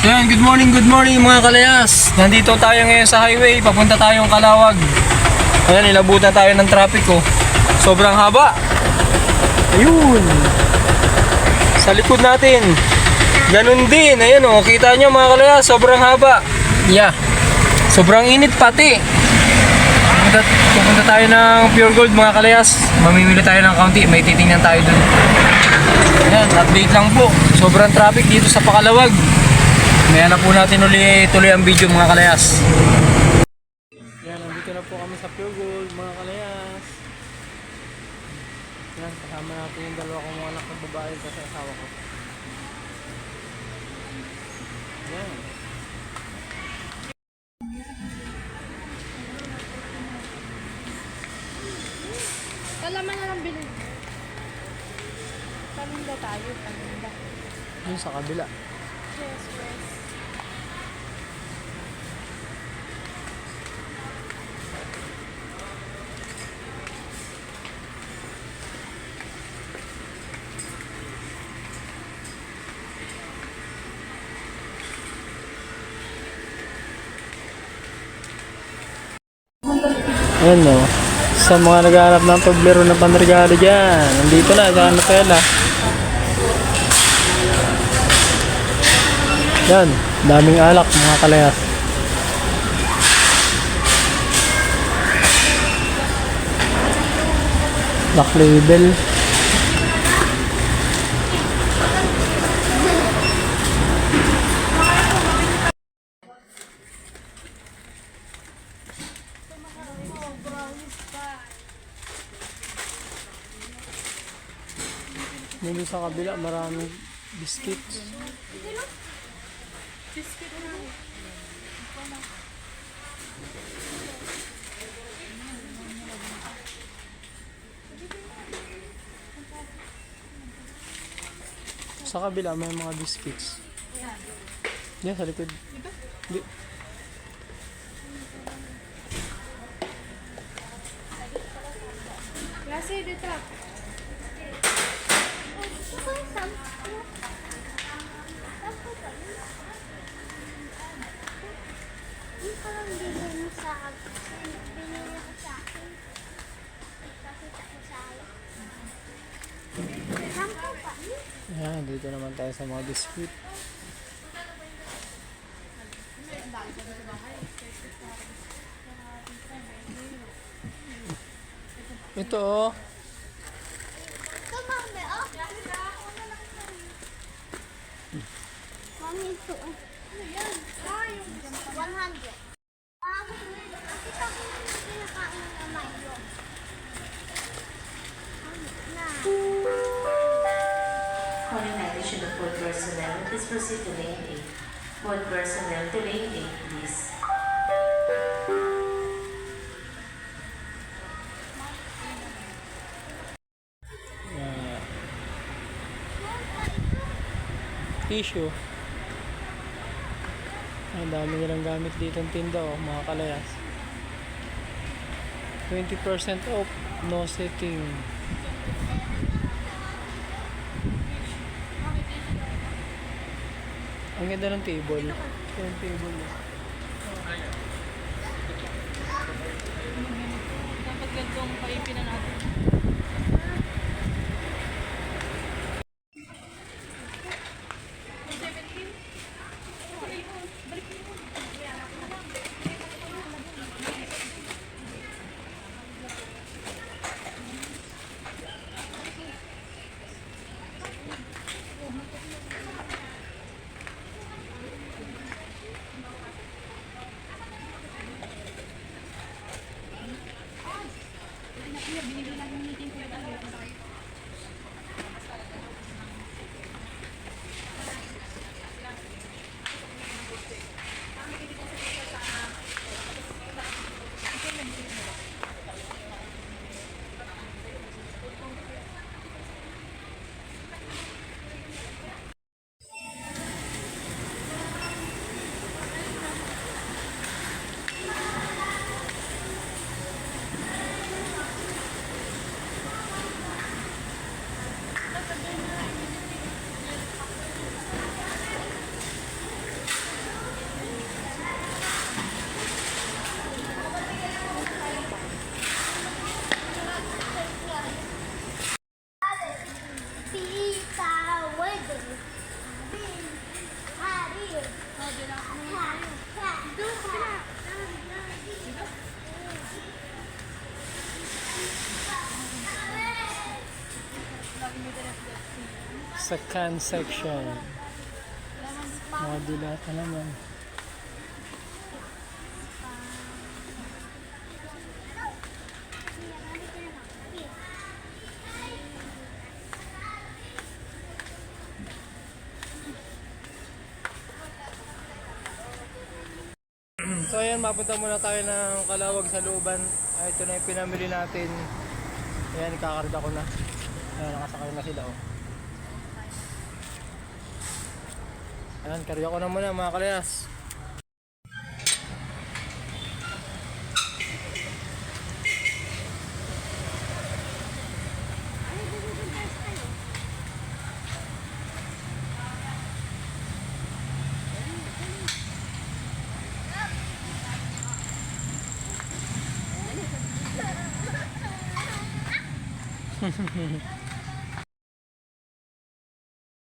So yan, good morning mga kalayas. Nandito tayo ngayon sa highway, papunta tayong Calawag. Ayan, ilabutan tayo ng traffic oh. Sobrang haba. Ayun. Sa likod natin. Ganun din, ayun oh. Kita nyo mga kalayas, sobrang haba. Yeah. Sobrang init pati. Pupunta tayo ng Pure Gold mga kalayas. Mamimili tayo ng kaunti, may titingnan tayo dun. Ayan, update lang po. Sobrang traffic dito sa Pakalawag. Ngayon na po natin tuloy ang video mga kalayas. Yan, nandito na po kami sa Pure Gold mga kalayas. Yan, kasama natin yung dalawa kong anak ng babae kasi asawa ko. Yan. Kalaman na lang bilhin. Paminda tayo, paminda. Yun sa kabila. Yes, yes. Ayan o. Sa mga naghahanap ng paglaro ng panregalo dyan. Nandito na, sa Nutella. Yan, daming alak mga kalayas. Black label. Dito sa kabila maraming biscuits. Sa kabila may mga biscuits. Yan sa likod. Klase dito. Yan, dito naman tayo sa mga biscuit. Ito oh. Mami, ito. Ano yan? 100. Nakita ko yung pinakain ng amay yun. Calling attention of food personnel, please proceed to lane 8. Food personnel to lane 8, please. Tissue. Ang dami nilang gamit dito ng tinda oh, mga kalayas. 20% off, no setting. Ang ganda ng table. Yung table oh. Dapat gantong paipin na natin. Sa can section. Mga dilata naman. So ayan, mapunta muna tayo ng Calawag sa looban. Ito na yung pinamili natin. Ayan, ikakarga ko na. Ayan, nakasakay na sila oh. Ayan, karga ko na muna mga kalayas.